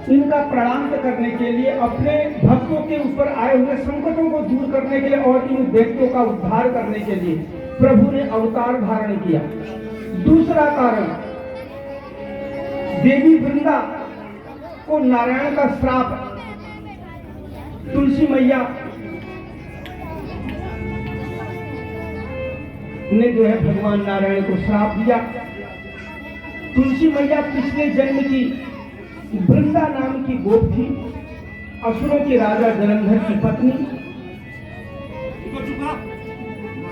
इनका प्राणांत करने के लिए, अपने भक्तों के ऊपर आए हुए संकटों को दूर करने के लिए और इन दैत्यों का उद्धार करने के लिए प्रभु ने अवतार धारण किया। दूसरा कारण, देवी वृंदा को नारायण का श्राप, तुलसी मैया ने जो है भगवान नारायण को श्राप दिया। तुलसी मैया पिछले जन्म की वृंदा नाम की गोप थी, असुरों के राजा जलंधर की पत्नी।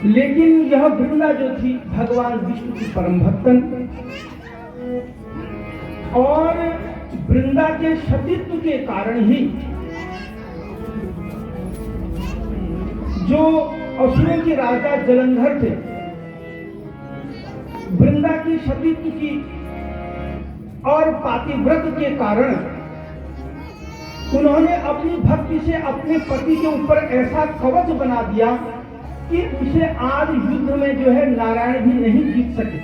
लेकिन यह वृंदा जो थी भगवान विष्णु की परम भक्तन, और वृंदा के सतीत्व के कारण ही जो असुरों के राजा जलंधर थे, वृंदा की सतीत्व की और पातिव्रत के कारण उन्होंने अपनी भक्ति से अपने पति के ऊपर ऐसा कवच बना दिया कि उसे आज युद्ध में जो है नारायण भी नहीं जीत सके।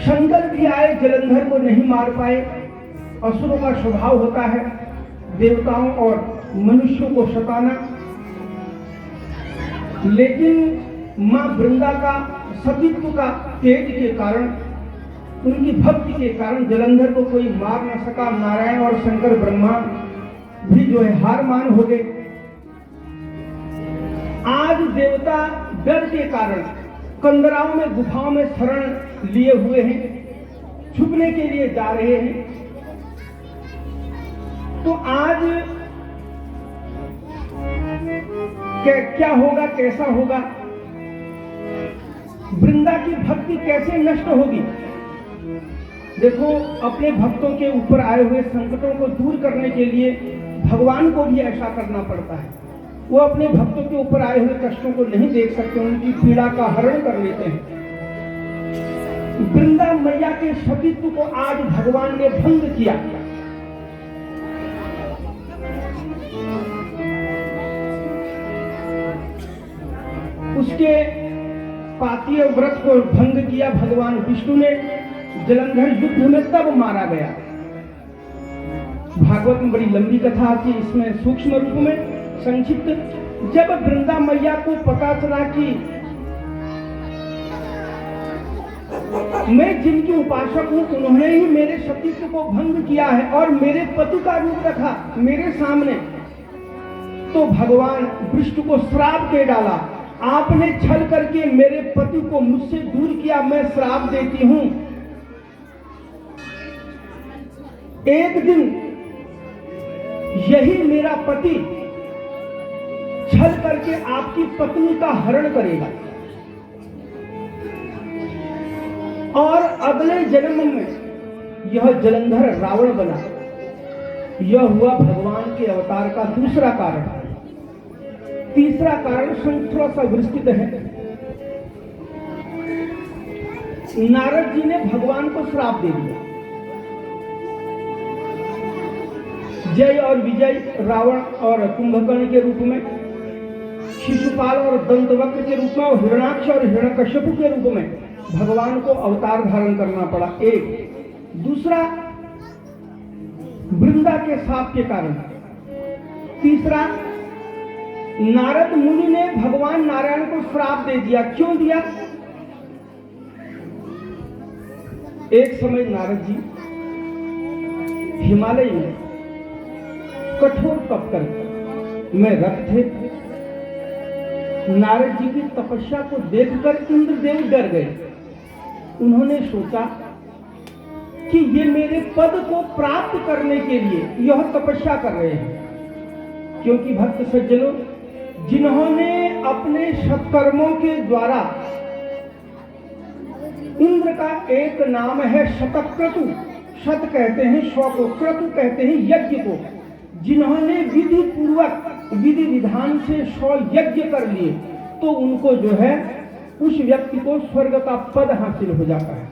शंकर भी आए, जलंधर को नहीं मार पाए। असुरों का स्वभाव होता है देवताओं और मनुष्यों को सताना, लेकिन मां वृंदा का सतीत्व का तेज के कारण, उनकी भक्ति के कारण जलंधर को कोई मार न सका। नारायण और शंकर ब्रह्मा भी जो है हार मान हो गए। आज देवता डर के कारण कंदराओं में, गुफाओं में शरण लिए हुए हैं, छुपने के लिए जा रहे हैं। तो आज क्या होगा, कैसा होगा, वृंदा की भक्ति कैसे नष्ट होगी? देखो, अपने भक्तों के ऊपर आए हुए संकटों को दूर करने के लिए भगवान को भी ऐसा करना पड़ता है। वो अपने भक्तों के ऊपर आए हुए कष्टों को नहीं देख सकते, उनकी पीड़ा का हरण कर लेते हैं। वृंदा मैया के सतीत्व को आज भगवान ने भंग किया। उसके पातीय व्रत को भंग किया भगवान विष्णु ने। जलंधर युद्ध में तब मारा गया। भागवत में बड़ी लंबी कथा आती है, इसमें सूक्ष्म रूप में संक्षिप्त। जब वृंदा मैया को पता चला कि मैं जिनकी उपासक हूं, उन्होंने ही मेरे सतीत्व को भंग किया है और मेरे पति का रूप रखा मेरे सामने, तो भगवान विष्णु को श्राप दे डाला। आपने छल करके मेरे पति को मुझसे दूर किया, मैं श्राप देती हूं, एक दिन यही मेरा पति छल करके आपकी पत्नी का हरण करेगा और अगले जन्म में यह जलंधर रावण बना। यह हुआ भगवान के अवतार का दूसरा कारण। तीसरा कारण थोड़ा सा विस्तृत है। नारद जी ने भगवान को श्राप दे दिया। जय और विजय रावण और कुंभकर्ण के रूप में, शिशुपाल और दंतवक्र के रूप में, और हिरण्याक्ष और हिरण्यकश्यप के रूप में भगवान को अवतार धारण करना पड़ा। एक दूसरा वृंदा के शाप के कारण। तीसरा, नारद मुनि ने भगवान नारायण को श्राप दे दिया। क्यों दिया? एक समय नारद जी हिमालय में कठोर तप कर में रत थे। नारद जी की तपस्या को देखकर इंद्रदेव डर गए। उन्होंने सोचा कि ये मेरे पद को प्राप्त करने के लिए यह तपस्या कर रहे हैं। क्योंकि भक्त सज्जनों, जिन्होंने अपने सत्कर्मों के द्वारा, इंद्र का एक नाम है शतक्रतु, शत कहते हैं सौ को, क्रतु कहते हैं यज्ञ को, जिन्होंने विधि पूर्वक विधि विधान से 100 यज्ञ कर लिए, तो उनको जो है उस व्यक्ति को स्वर्ग का पद हासिल हो जाता है।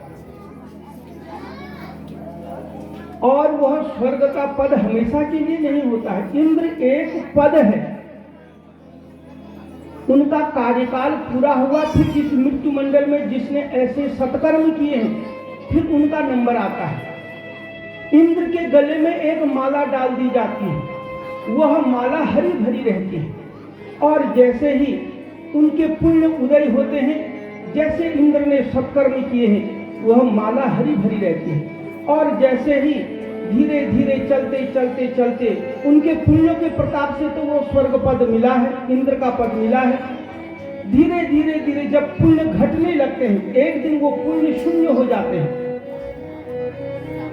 और वह स्वर्ग का पद हमेशा के लिए नहीं होता है। इंद्र एक पद है, उनका कार्यकाल पूरा हुआ, फिर इस मृत्यु मंडल में जिसने ऐसे सत्कर्म किए हैं, फिर उनका नंबर आता है। इंद्र के गले में एक माला डाल दी जाती है, वह माला हरी भरी रहती है, और जैसे ही उनके पुण्य उदय होते हैं, जैसे इंद्र ने सत्कर्म किए हैं, वह माला हरी भरी रहती है। और जैसे ही धीरे धीरे चलते चलते चलते उनके पुण्यों के प्रताप से तो वो स्वर्ग पद मिला है, इंद्र का पद मिला है। धीरे धीरे धीरे जब पुण्य घटने लगते हैं, एक दिन वो पुण्य शून्य हो जाते हैं,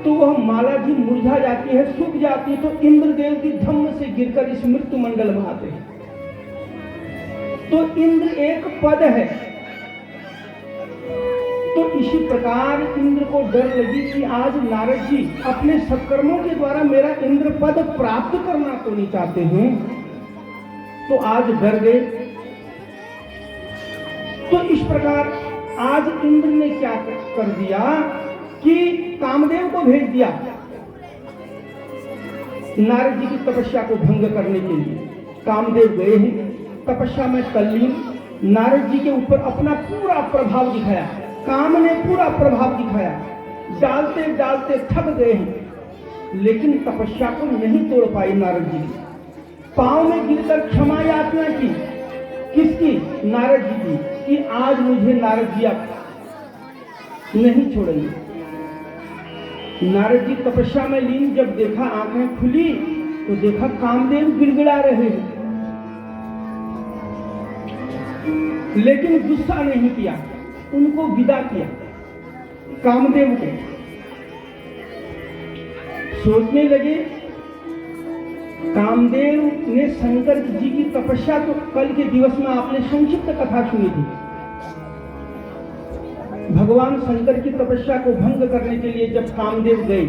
तो वह माला भी मुरझा जाती है, सूख जाती है, तो इंद्रदेव की धम्म से गिरकर इस मृत्यु मंडल में आते हैं। तो इंद्र एक पद है। तो इसी प्रकार इंद्र को डर लगी कि आज नारद जी अपने सत्कर्मों के द्वारा मेरा इंद्र पद प्राप्त करना तो नहीं चाहते हैं, तो आज डर गए। तो इस प्रकार आज इंद्र ने क्या कर दिया कि कामदेव को भेज दिया नारद जी की तपस्या को भंग करने के लिए। कामदेव गए हैं, तपस्या में तल्लीन, नारद जी के ऊपर अपना पूरा प्रभाव दिखाया। काम ने पूरा प्रभाव दिखाया, डालते डालते थक गए हैं, लेकिन तपस्या को नहीं तोड़ पाई नारद जी। पांव में गिरकर क्षमा याचना की, किसकी? नारद जी की, कि आज मुझे नारद जी आप नहीं छोड़ेंगे। नारद जी तपस्या में लीन जब देखा, आंखें खुली तो देखा कामदेव गिड़गिड़ा रहे हैं, लेकिन गुस्सा नहीं किया, उनको विदा किया। कामदेव को सोचने लगे, कामदेव ने शंकर जी की तपस्या, तो कल के दिवस में आपने संक्षिप्त कथा सुनी थी। भगवान शंकर की तपस्या को भंग करने के लिए जब कामदेव गए,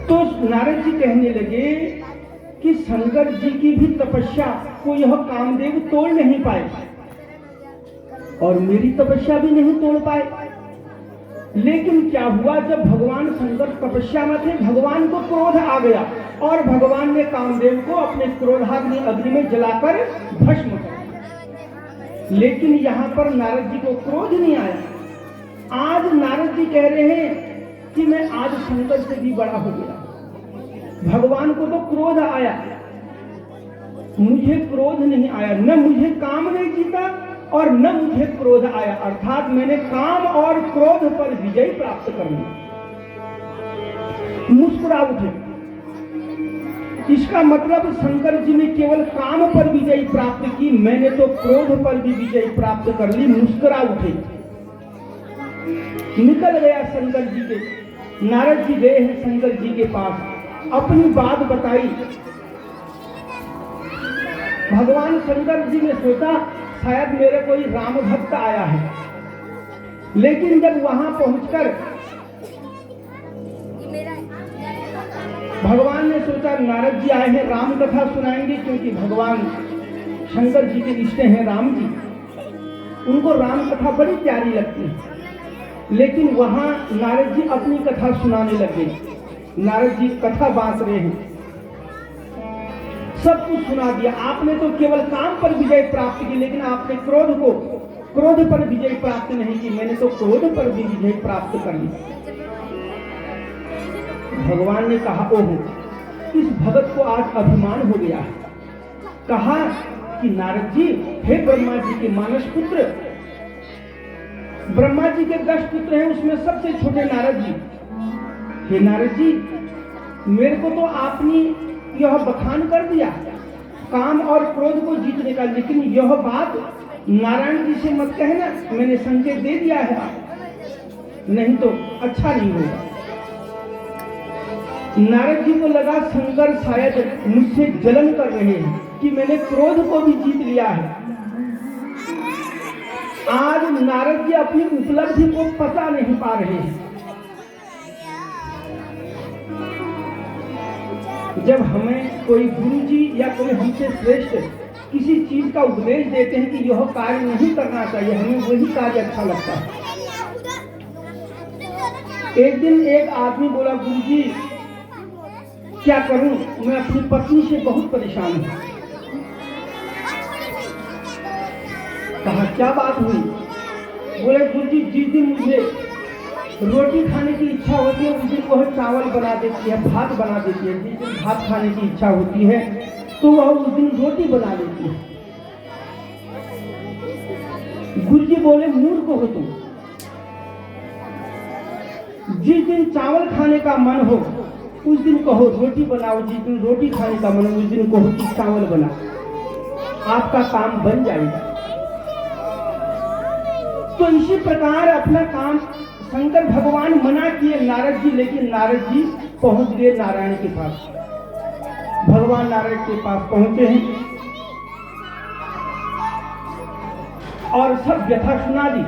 तो नारद जी कहने लगे कि शंकर जी की भी तपस्या को यह कामदेव तोड़ नहीं पाए और मेरी तपस्या भी नहीं तोड़ पाए। लेकिन क्या हुआ, जब भगवान शंकर तपस्या में थे, भगवान को क्रोध आ गया और भगवान ने कामदेव को अपने क्रोधाग्नि अग्नि में जलाकर भस्म कर दिया। लेकिन यहाँ पर नारद जी को क्रोध नहीं आया। आज नारद जी कह रहे हैं कि मैं आज शंकर से भी बड़ा हो गया। भगवान को तो क्रोध आया, मुझे क्रोध नहीं आया, न मुझे काम नहीं जीता और न मुझे क्रोध आया, अर्थात मैंने काम और क्रोध पर विजय प्राप्त कर ली। मुस्कुरा उठे। इसका मतलब शंकर जी ने केवल काम पर विजय प्राप्त की, मैंने तो क्रोध पर भी विजय प्राप्त कर ली। मुस्कुरा उठे, निकल गया शंकर जी के। नारद जी गए हैं शंकर जी के पास, अपनी बात बताई। भगवान शंकर जी ने सोचा शायद मेरे कोई राम भक्त आया है, लेकिन जब वहां पहुंचकर भगवान ने सोचा नारद जी आए हैं, राम कथा सुनाएंगे, क्योंकि भगवान शंकर जी के रिश्ते हैं राम जी, उनको राम कथा बड़ी प्यारी लगती है। लेकिन वहां नारद जी अपनी कथा सुनाने लगे। नारद जी कथा बांट रहे हैं, सब कुछ सुना दिया। आपने तो केवल काम पर विजय प्राप्त की, लेकिन आपने क्रोध पर विजय प्राप्त नहीं की, मैंने तो क्रोध पर भी विजय प्राप्त कर ली। भगवान ने कहा, ओहो, इस भगत को आज अभिमान हो गया है। कहा कि नारद जी, हे ब्रह्मा जी के मानस पुत्र, ब्रह्मा जी के 10 पुत्र हैं, उसमें सबसे छोटे नारद जी। हे नारद जी, मेरे को तो आपने यह बखान कर दिया काम और क्रोध को जीतने का, लेकिन यह बात नारायण जी से मत कहना, मैंने संकेत दे दिया है, नहीं तो अच्छा नहीं होगा। नारद जी को लगा शंकर शायद मुझसे जलन कर रहे हैं कि मैंने क्रोध को भी जीत लिया है। आज नारद जी अपनी उपलब्धि को पता नहीं पा रहे हैं। जब हमें कोई गुरु जी या कोई हमसे श्रेष्ठ किसी चीज का उपदेश देते हैं कि यह कार्य नहीं करना चाहिए, हमें वही कार्य अच्छा लगता है। एक दिन एक आदमी बोला, गुरु जी क्या करूं, मैं अपनी पत्नी से बहुत परेशान हूं। कहा क्या बात हुई? बोले गुरु जी, जिस दिन मुझे रोटी खाने की इच्छा होती है, उस दिन वह चावल बना देती है, भात बना देती है। जिस दिन भात खाने की इच्छा होती है तो वह उस दिन रोटी बना देती है। गुरुजी बोले, मूर्ख हो तुम। जिस दिन चावल खाने का मन हो उस दिन कहो रोटी बनाओ, जिस दिन रोटी खाने का मन हो उस दिन कहो कि चावल बना, आपका काम बन जाएगा। तो इसी प्रकार अपना काम शंकर भगवान मना किए नारद जी, लेकिन नारद जी पहुंच गए नारायण के पास। भगवान नारायण के पास पहुंचे हैं और सब व्यथा सुना दी।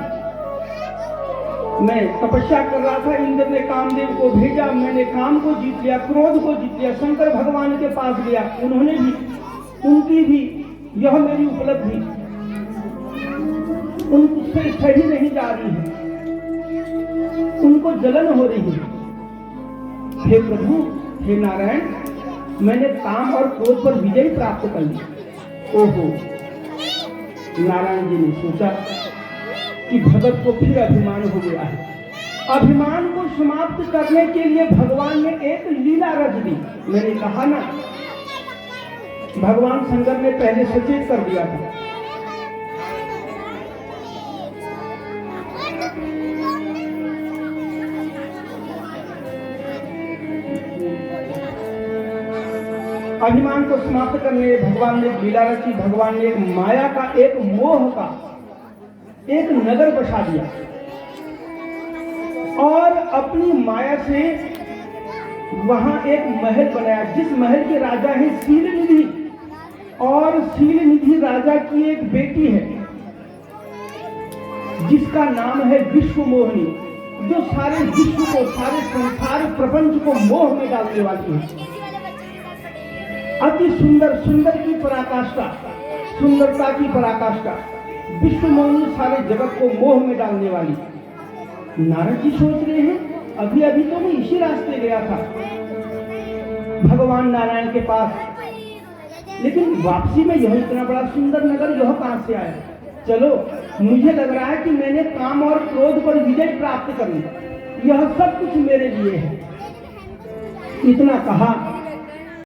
मैं तपस्या कर रहा था, इंद्र ने कामदेव को भेजा, मैंने काम को जीत लिया, क्रोध को जीत लिया, शंकर भगवान के पास गया, उन्होंने भी, उनकी भी यह मेरी उपलब्धि उनसे सही नहीं जा रही है, उनको जलन हो रही है। हे प्रभु, हे नारायण, मैंने काम और क्रोध पर विजय प्राप्त कर ली। ओहो, नारायण जी ने सोचा कि भगत को फिर अभिमान हो गया है। अभिमान को समाप्त करने के लिए भगवान ने एक लीला रच दी। मैंने कहा ना, भगवान शंकर ने पहले सचेत कर दिया था। अभिमान को समाप्त करने भगवान ने लीला रची। भगवान ने माया का, एक मोह का एक नगर बसा दिया और अपनी माया से वहां एक महल बनाया, जिस महल के राजा है शीलनिधि, और शीलनिधि राजा की एक बेटी है जिसका नाम है विश्वमोहिनी, जो सारे विश्व को, सारे संसार प्रपंच को मोह में डालने वाली है। अति सुंदर, सुंदर की पराकाष्ठा, सुंदरता की पराकाष्ठा, विश्वमोहिनी, सारे जगत को मोह में डालने वाली। नारद जी सोच रहे हैं, अभी अभी तो मैं इसी रास्ते गया था भगवान नारायण के पास, लेकिन वापसी में यह इतना बड़ा सुंदर नगर यह कहां से आया? चलो, मुझे लग रहा है कि मैंने काम और क्रोध पर विजय प्राप्त कर ली, यह सब कुछ मेरे लिए है। इतना कहा